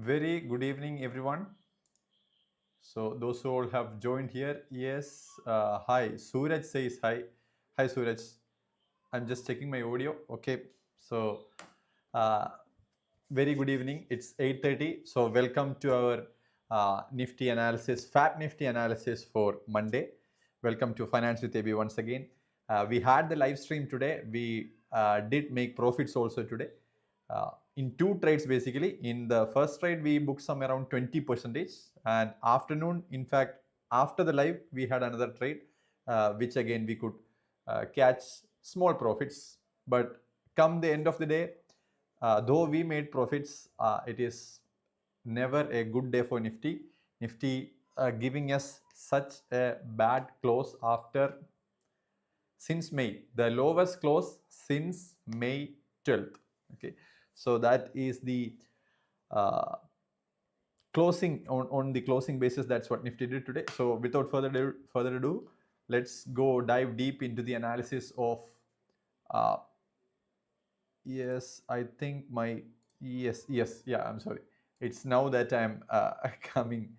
Very good evening, everyone. So those who all have joined here, yes, hi. Suraj says hi. Hi, Suraj. I'm just checking my audio. Okay. So, uh, very good evening. It's 8:30. So welcome to our Nifty analysis, Fat Nifty analysis for Monday. Welcome to Finance with AB once again. We had the live stream today. We did make profits also today. In two trades basically. In the first trade we booked some around 20 percentage, and afternoon, in fact after the live, we had another trade which again we could catch small profits. But come the end of the day, though we made profits, it is never a good day for Nifty giving us such a bad close after since May, the lowest close since May 12th. Okay, so that is the uh, closing on the closing basis. That's what Nifty did today. So without further ado, let's go dive deep into the analysis of. Uh, yes, I think my yes, yeah. I'm sorry. It's now that I'm coming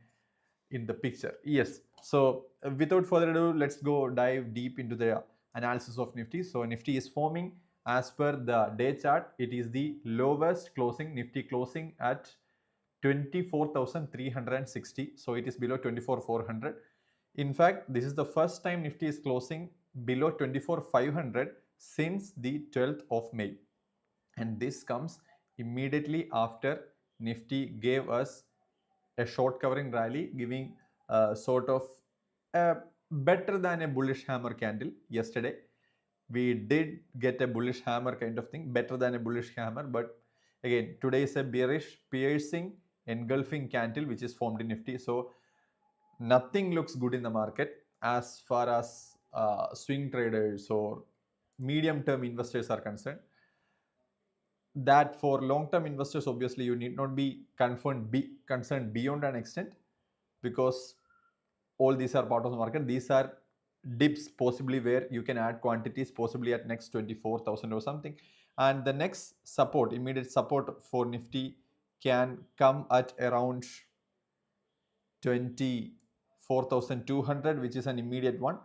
in the picture. Yes. So without further ado, let's go dive deep into the analysis of Nifty. So Nifty is forming as per the day chart. It is the lowest closing, Nifty closing at 24,360. So it is below 24,400. In fact, this is the first time Nifty is closing below 24,500 since the 12th of May. And this comes immediately after Nifty gave us a short covering rally, giving sort of a better than a bullish hammer candle yesterday. We did get a bullish hammer kind of thing, better than a bullish hammer. But again, today is a bearish piercing engulfing candle which is formed in Nifty. So nothing looks good in the market as far as swing traders or medium term investors are concerned. That for long term investors, obviously you need not be concerned beyond an extent, because all these are part of the market. These are dips possibly where you can add quantities possibly at next 24,000 or something. And the next support, immediate support for Nifty can come at around 24,200, which is an immediate one.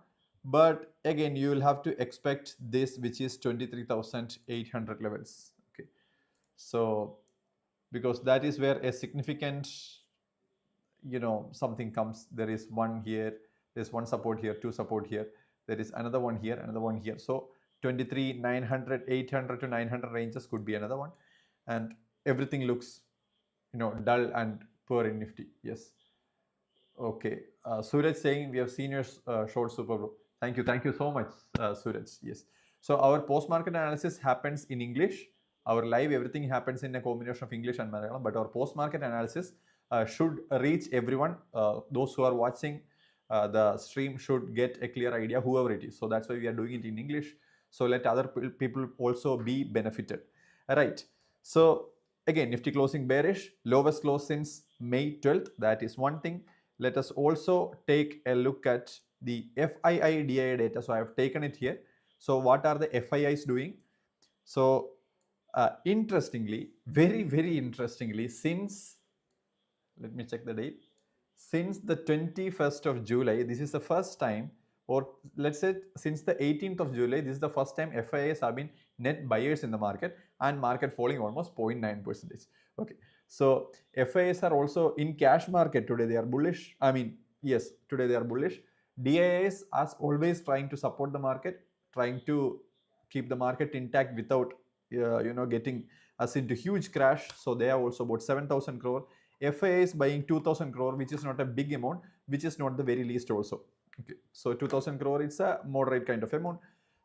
But again, you will have to expect this, which is 23,800 levels. Okay. So because that is where a significant something comes. There is one here, there's one support here, two support here, there is another one here, another one here. So 23 900 800 to 900 ranges could be another one. And everything looks dull and poor in Nifty. Yes. Okay. Suraj saying we have seen your short super bro. Thank you so much, Suraj. Yes. So our post market analysis happens in English. Our live, everything happens in a combination of English and Malayalam. But our post market analysis should reach everyone. Those who are watching the stream should get a clear idea, whoever it is. So that's why we are doing it in English. So let other people also be benefited. Right. So again, Nifty closing bearish, lowest close since May 12th. That is one thing. Let us also take a look at the FII DIA data. So I have taken it here. So what are the FIIs doing? So interestingly, very interestingly, since, let me check the date, since the 21st of July, this is the first time, or let's say since the 18th of July, this is the first time FIIs have been net buyers in the market, and market falling almost 0.9%. Okay, so FIIs are also in cash market today. They are bullish. I mean, yes, today they are bullish. DIIs, as always, trying to support the market, trying to keep the market intact without getting us into huge crash. So they are also about 7,000 crore. FII is buying 2,000 crore, which is not a big amount, which is not the very least also. Okay, so 2,000 crore, it's a moderate kind of amount.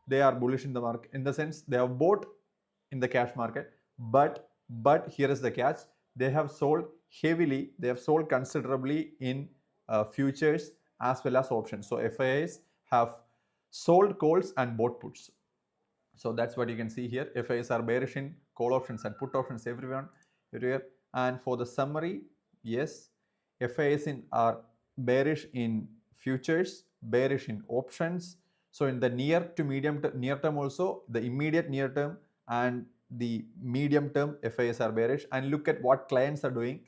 They are bullish in the market, in the sense they have bought in the cash market, but here is the catch: they have sold heavily, they have sold considerably in futures as well as options. So FIIs have sold calls and bought puts. So that's what you can see here. FIIs are bearish in call options and put options everywhere. And for the summary, yes, FIIs are bearish in futures, bearish in options. So in the near to medium near term also, the immediate near term and the medium term, FIIs are bearish. And look at what clients are doing.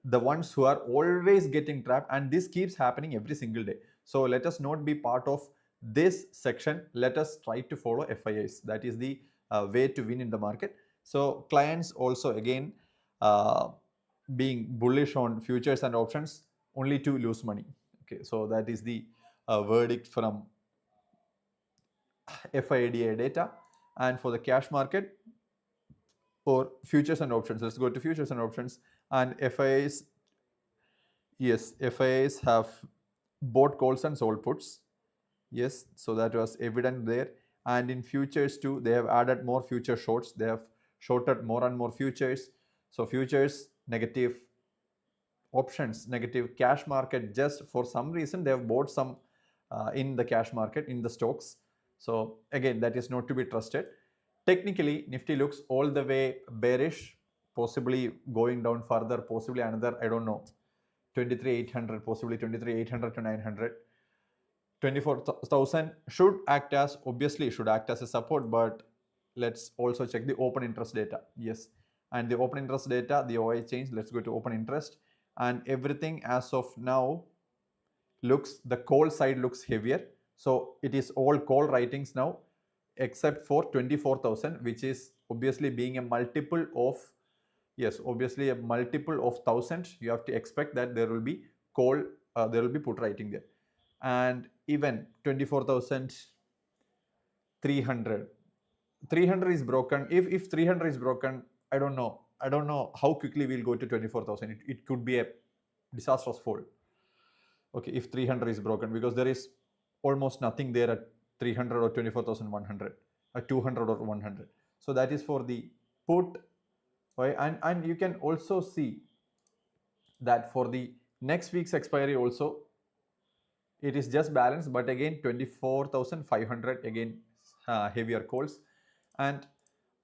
the ones who are always getting trapped, and this keeps happening every single day. So let us not be part of this section. Let us try to follow FIIs. That is the way to win in the market. So clients also again being bullish on futures and options only to lose money. Okay, so that is the verdict from FIDA data. And for the cash market, for futures and options, let's go to futures and options. And FIIs, yes, FIIs have bought calls and sold puts. Yes, so that was evident there. And in futures too, they have added more future shorts. They have shorted more and more futures. So futures negative, options negative, cash market just for some reason they have bought some in the cash market, in the stocks. So again, that is not to be trusted. Technically, Nifty looks all the way bearish, possibly going down further, possibly another, I don't know, 23,800, possibly 23,800 to 900. 24,000 should act as, obviously should act as a support, but let's also check the open interest data. Yes, and the open interest data, the OI change, let's go to open interest, and everything as of now looks, the call side looks heavier. So it is all call writings now, except for 24,000, which is obviously being a multiple of, yes, obviously a multiple of 1,000. You have to expect that there will be call, there will be put writing there. And even 24,300, 300 is broken. If 300 is broken, I don't know how quickly we'll go to 24,000. It could be a disastrous fall. Okay, if 300 is broken, because there is almost nothing there at 300 or 24,100, at 200 or 100. So that is for the put. Right? And you can also see that for the next week's expiry also, it is just balanced, but again 24,500, again heavier calls. And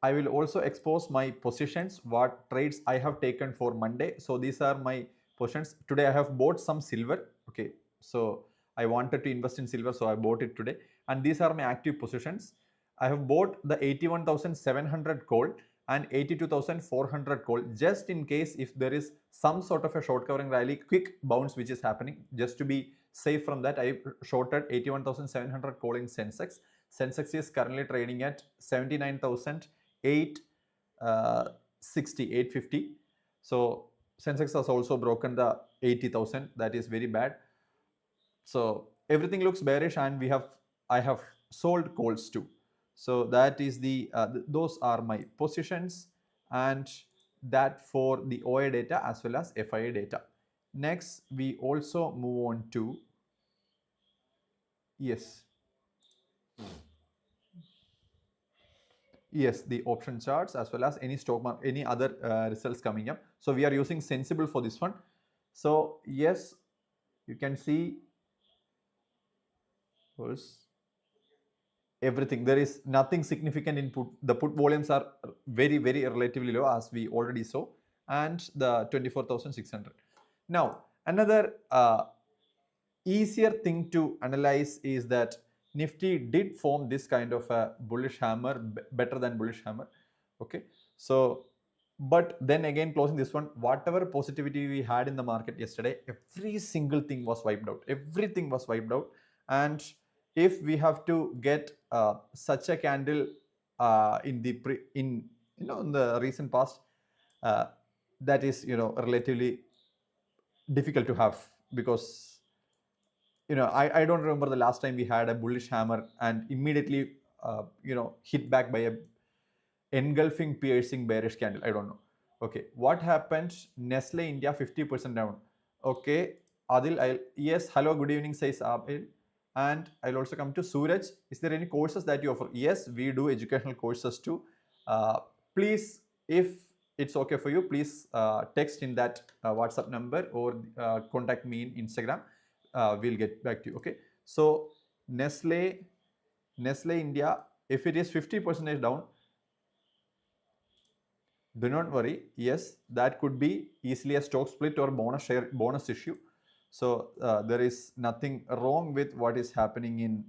I will also expose my positions, what trades I have taken for Monday. So these are my positions. Today I have bought some silver. Okay, so I wanted to invest in silver, so I bought it today. And these are my active positions. I have bought the 81,700 call and 82,400 call, just in case if there is some sort of a short covering rally, quick bounce which is happening. Just to be safe from that, I shorted 81,700 call in Sensex. Sensex is currently trading at 79,850. So Sensex has also broken the 80,000. That is very bad. So everything looks bearish, and I have sold calls too. So that is the those are my positions, and that for the OI data as well as FIA data. Next, we also move on to, yes, the option charts as well as any stock market, any other results coming up. So we are using Sensible for this one. So yes, you can see everything. There is nothing significant in put. The put volumes are very relatively low, as we already saw, and the 24,600. Now another easier thing to analyze is that Nifty did form this kind of a bullish hammer, better than bullish hammer. Okay, so but then again, closing this one, whatever positivity we had in the market yesterday, every single thing was wiped out. Everything was wiped out. And if we have to get such a candle in the in the recent past, that is relatively difficult to have, because I don't remember the last time we had a bullish hammer and immediately hit back by a engulfing, piercing, bearish candle. I don't know. Okay, what happened? Nestle India 50% down. Okay, Adil, yes, hello, good evening, says Adil. And I'll also come to Suraj. Is there any courses that you offer? Yes, we do educational courses too. Please, if it's okay for you, please text in that WhatsApp number or contact me in Instagram. We'll get back to you. Okay, so Nestle India, if it is 50% down, do not worry. Yes, that could be easily a stock split or bonus issue. So there is nothing wrong with what is happening in.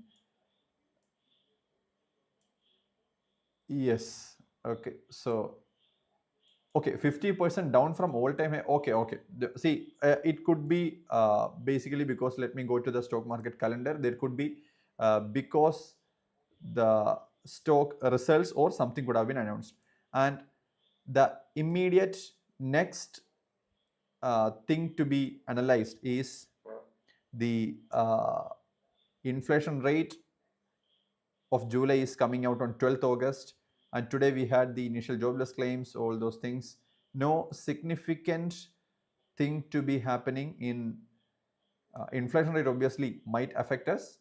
Yes. Okay. So Okay, 50% down from all-time high. Okay. See, it could be basically because, let me go to the stock market calendar. There could be because the stock results or something could have been announced, and the immediate next thing to be analyzed is the inflation rate of July is coming out on 12th August, and today we had the initial jobless claims, all those things. No significant thing to be happening in inflation rate obviously might affect us.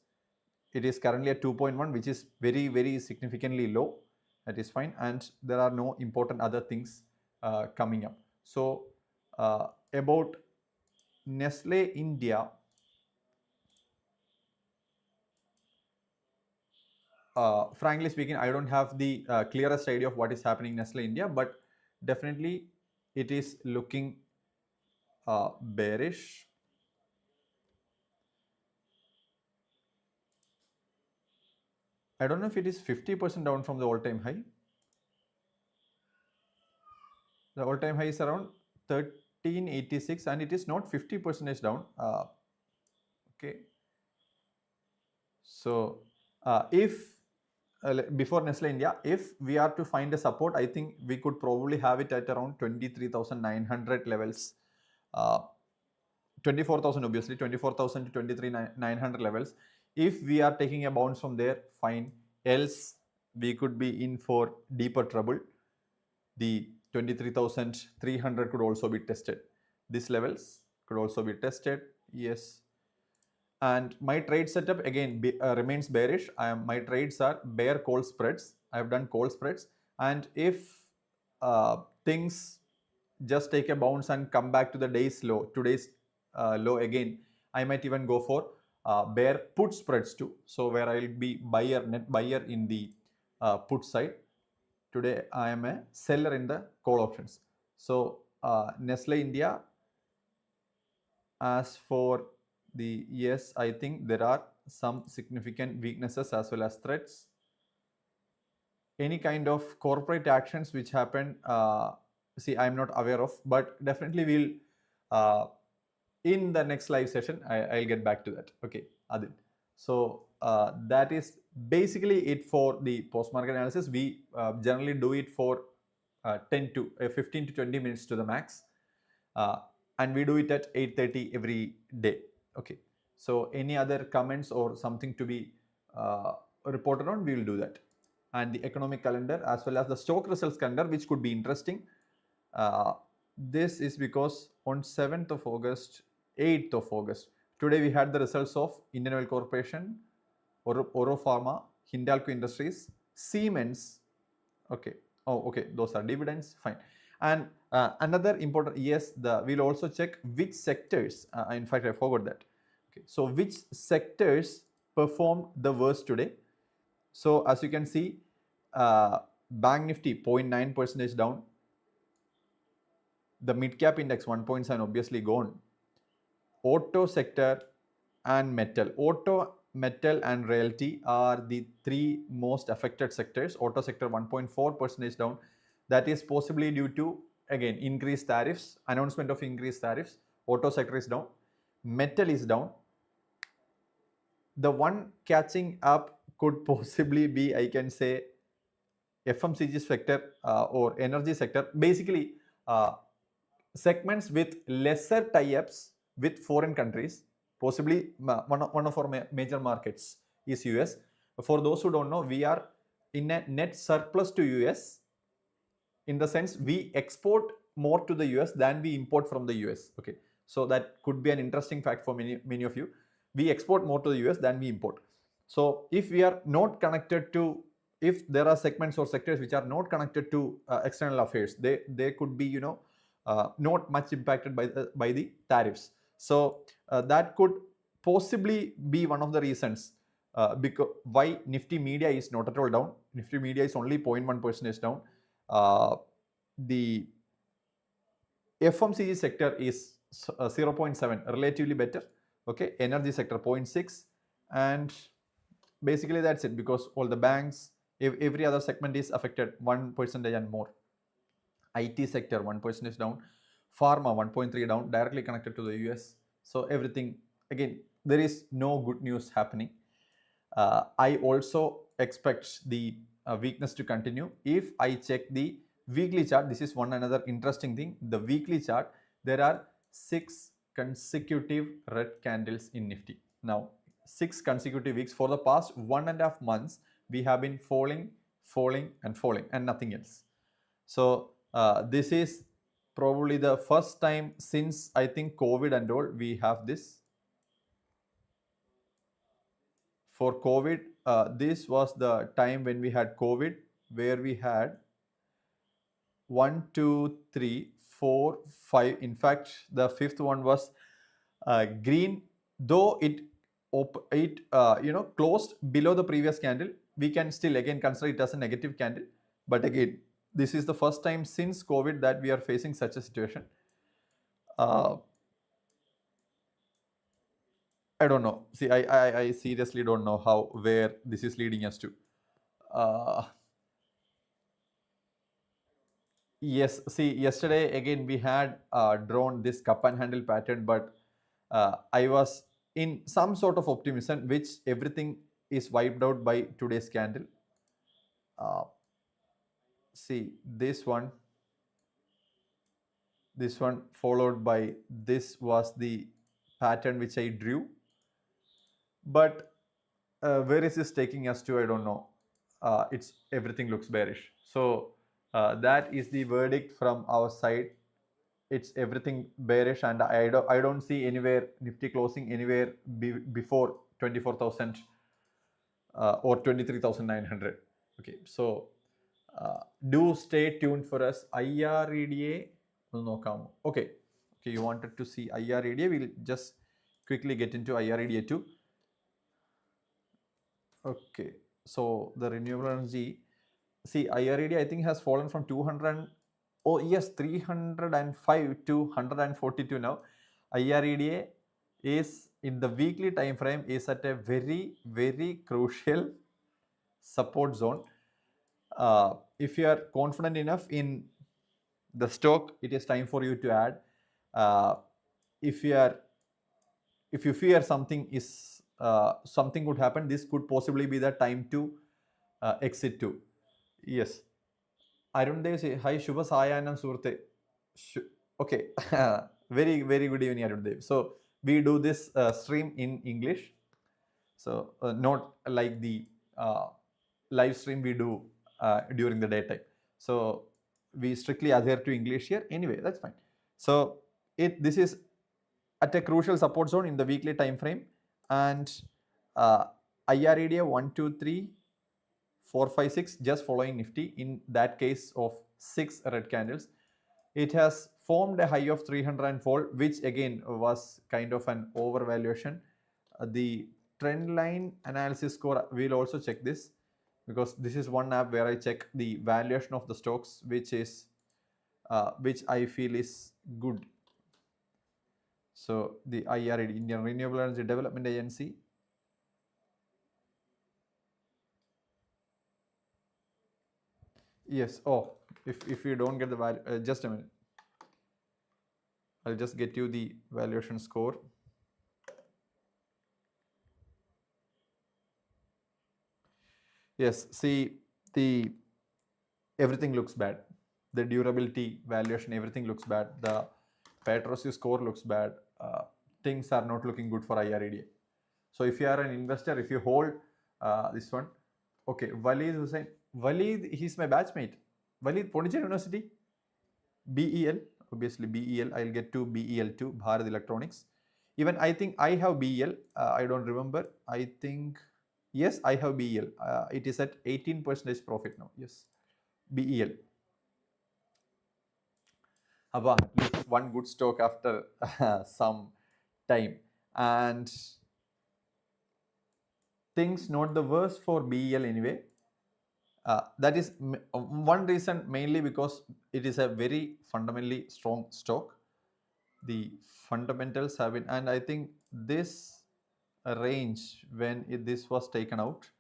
It is currently at 2.1, which is very significantly low. That is fine, and there are no important other things coming up. So about Nestle India, frankly speaking, I don't have the clearest idea of what is happening in Nestle India, but definitely it is looking bearish. I don't know if it is 50% down from the all-time high. The all-time high is around 1386 and it is not 50% down. Okay. So if before Nestle India, if we are to find a support, I think we could probably have it at around 23,900 levels. 24,000 obviously, 24,000 to 23,900 levels. If we are taking a bounce from there, fine. Else we could be in for deeper trouble. The 23,300 could also be tested. These levels could also be tested. Yes. And my trade setup again remains bearish. My trades are bear call spreads. I have done call spreads, and if things just take a bounce and come back to the day's low, today's low again, I might even go for bear put spreads too. So where I will be net buyer in the put side. Today I am a seller in the call options. So Nestle India, as for the yes, I think there are some significant weaknesses as well as threats. Any kind of corporate actions which happen, see, I'm not aware of, but definitely we'll in the next live session I'll get back to that. Okay, Adil. So that is basically it for the post-market analysis. We generally do it for 15 to 20 minutes to the max, and we do it at 8:30 every day. Okay, so any other comments or something to be reported on, we will do that. And the economic calendar as well as the stock results calendar, which could be interesting. This is because on 7th of August, 8th of August, today we had the results of Indian Oil Corporation, Oro Pharma, Hindalco Industries, Siemens. Okay. Oh, okay. Those are dividends. Fine. And another important, yes, we'll also check which sectors. In fact, I forgot that. Okay. So which sectors performed the worst today? So as you can see, Bank Nifty 0.9% down. The mid cap index 1.7 obviously gone. Auto sector and metal. Auto, metal and realty are the three most affected sectors. Auto sector 1.4% down. That is possibly due to, again, increased tariffs, announcement of increased tariffs. Auto sector is down. Metal is down. The one catching up could possibly be, I can say, FMCG sector or energy sector. Basically, segments with lesser tie-ups with foreign countries. Possibly one of our major markets is US. For those who don't know, we are in a net surplus to US, in the sense we export more to the US than we import from the US. Okay, so that could be an interesting fact for many of you. We export more to the US than we import. So if we are not connected to, if there are segments or sectors which are not connected to external affairs, they could be not much impacted by the tariffs. So that could possibly be one of the reasons because why Nifty Media is not at all down. Nifty Media is only 0.1% down. The FMCG sector is 0.7, relatively better. Okay, energy sector 0.6, and basically that's it, because all the banks, every other segment is affected 1% and more. IT sector 1% down, pharma 1.3 down, directly connected to the US. So everything, again, there is no good news happening. I also expect the weakness to continue. If I check the weekly chart, this is one another interesting thing. The weekly chart, there are 6 consecutive red candles in Nifty. Now, 6 consecutive weeks. For the past 1.5 months, we have been falling and nothing else. So this is probably the first time since I think COVID and all we have this. For COVID, this was the time when we had COVID, where we had 1, 2, 3, 4, 5. In fact, the fifth one was green. Though it closed below the previous candle, we can still again consider it as a negative candle. But again, this is the first time since COVID that we are facing such a situation. I don't know. See, I seriously don't know where this is leading us to. Yes, see, yesterday again we had drawn this cup and handle pattern, but I was in some sort of optimism, which everything is wiped out by today's candle. See, this one followed by this was the pattern which I drew. But where is this taking us to? I don't know. It's everything looks bearish. So that is the verdict from our side. It's everything bearish, and I don't see anywhere Nifty closing anywhere before 24,000 or 23,900. Okay, so do stay tuned for us. IREDA okay, you wanted to see IREDA. We'll just quickly get into IREDA too. Okay, so the renewable energy, see, IRED I think has fallen from 200 305 to 142 now. IREDA is in the weekly time frame is at a very, very crucial support zone. If you are confident enough in the stock, it is time for you to add. If you fear something would happen, this could possibly be the time to exit too. Yes. Arun Dev say, hi, Shubha Sayanam Surte. Okay. Very, very good evening, Arun Dev. So, we do this stream in English. So, not like the live stream we do during the daytime. So, we strictly adhere to English here. Anyway, that's fine. So, this is at a crucial support zone in the weekly time frame, and IREDA 1, 2, 3, 4, 5, 6 just following Nifty. In that case of 6 red candles, it has formed a high of 300 and fall, which again was kind of an overvaluation. The trend line analysis score, we'll also check this, because this is one app where I check the valuation of the stocks, which I feel is good. So the IRED, Indian Renewable Energy Development Agency, yes. Oh, if you don't get the value, just a minute. I'll just get you the valuation score. Yes, see, everything looks bad. The durability, valuation, everything looks bad. The Petrosi score looks bad. Things are not looking good for IREDA. So if you are an investor, if you hold this one, okay, Walid Hussain. Walid, he's my batchmate. Walid, Pondicherry University, BEL, obviously BEL. I'll get to BEL too, Bharat Electronics. Even I think I have BEL. I don't remember. I think, yes, I have BEL. It is at 18% profit now. Yes, BEL. Abba, at least one good stock after some time. And things not the worst for BEL anyway. That is one reason, mainly because it is a very fundamentally strong stock. The fundamentals have been, and I think this range when this was taken out,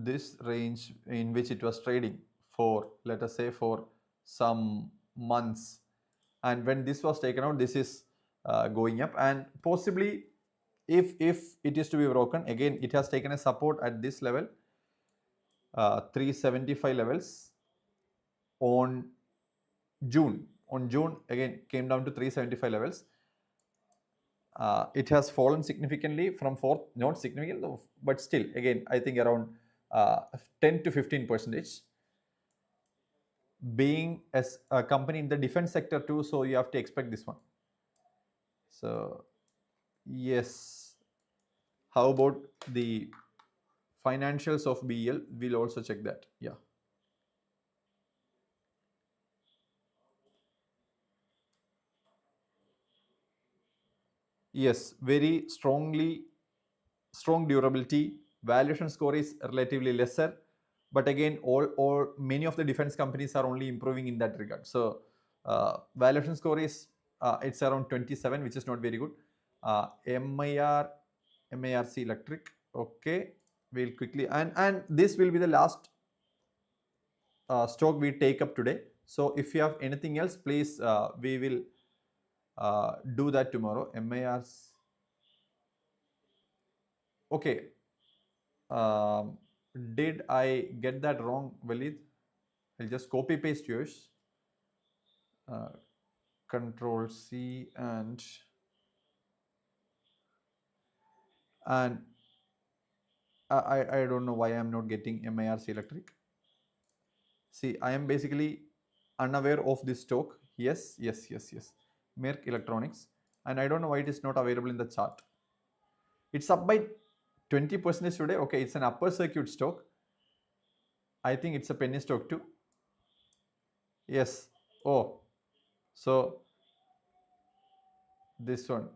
this range in which it was trading for, let us say, for some months, and when this was taken out, this is going up, and possibly if it is to be broken again, it has taken a support at this level, 375 levels on June. On June again came down to 375 levels. It has fallen significantly from 4th, not significant, but still again I think around 10 to 15%. Being as a company in the defense sector too, so you have to expect this one. So yes, how about the financials of BEL? We'll also check that. Yeah. Yes, very strong durability. Valuation score is relatively lesser, but again, many of the defense companies are only improving in that regard. So valuation score is it's around 27, which is not very good. MIRC Electric. Okay, we'll quickly, and this will be the last stock we take up today. So if you have anything else, please we will do that tomorrow. MIRs. Okay. Did I get that wrong, Walid? I'll just copy paste yours. Control C and I don't know why I'm not getting MIRC Electric. See, I am basically unaware of this stock. Yes. Merck Electronics, and I don't know why it is not available in the chart. It's up by 20% today. Okay, it's an upper circuit stock. I think it's a penny stock too. Yes. Oh, so this one.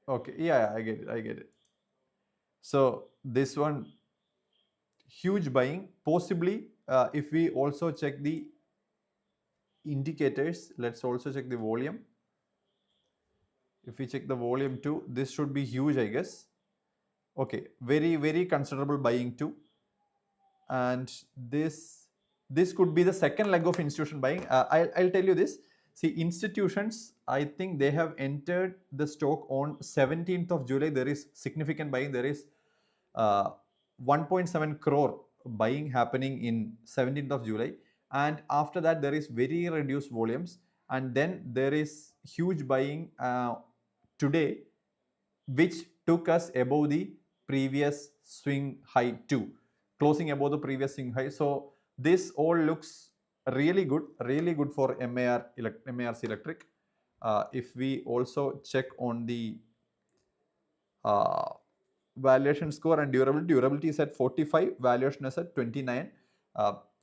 Okay, yeah, I get it. So this one, huge buying. Possibly, if we also check the indicators, let's also check the volume. If we check the volume too, this should be huge, I guess. Okay, very considerable buying too. And this could be the second leg of institution buying. I'll tell you this. See, institutions, I think they have entered the stock on 17th of July. There is significant buying. There is 1.7 crore buying happening in 17th of July. And after that, there is very reduced volumes. And then there is huge buying today, which took us above the previous swing high too, closing above the previous swing high. So this all looks really good for MIRC Electric. If we also check on the valuation score and durability is at 45, valuation is at 29.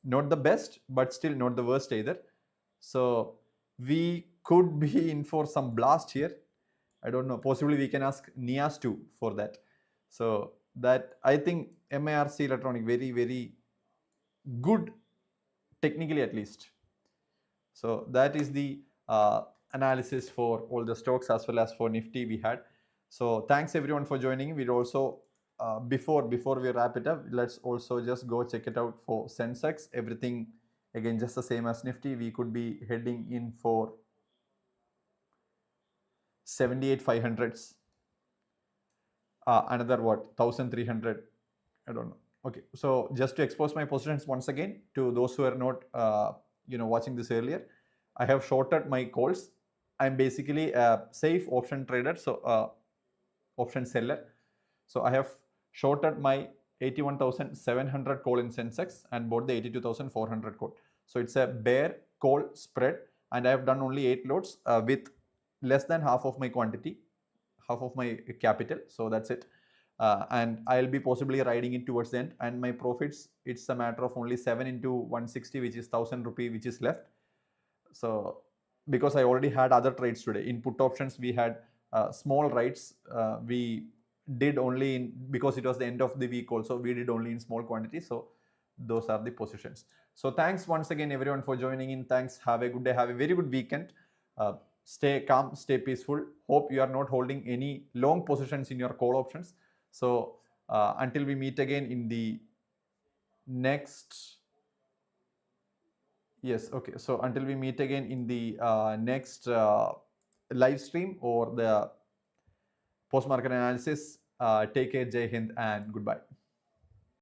Not the best, but still not the worst either. So we could be in for some blast here. I don't know. Possibly we can ask Nias too for that. So that I think MIRC Electronic very good technically at least. So that is the analysis for all the stocks as well as for Nifty we had. So thanks everyone for joining. We'll also before we wrap it up, let's also just go check it out for Sensex. Everything again just the same as Nifty. We could be heading in for 78,500s. Another what, 1,300? I don't know. Okay, so just to expose my positions once again to those who are not watching this earlier, I have shorted my calls. I'm basically a safe option trader, so option seller. So I have shorted my 81,700 call in Sensex and bought the 82,400 call. So it's a bear call spread, and I have done only 8 loads with less than half of my quantity, half of my capital. So that's it. And I'll be possibly riding it towards the end, and my profits, it's a matter of only 7 into 160, which is 1,000 rupee, which is left. So because I already had other trades today in put options, we had small rides. We did only in, because it was the end of the week also, we did only in small quantities. So those are the positions. So thanks once again everyone for joining in. Thanks. Have a good day. Have a very good weekend. Stay calm, stay peaceful. Hope you are not holding any long positions in your call options. So Until we meet again in the next, yes, okay, so until we meet again in the next live stream or the post market analysis, take care, Jai Hind, and goodbye.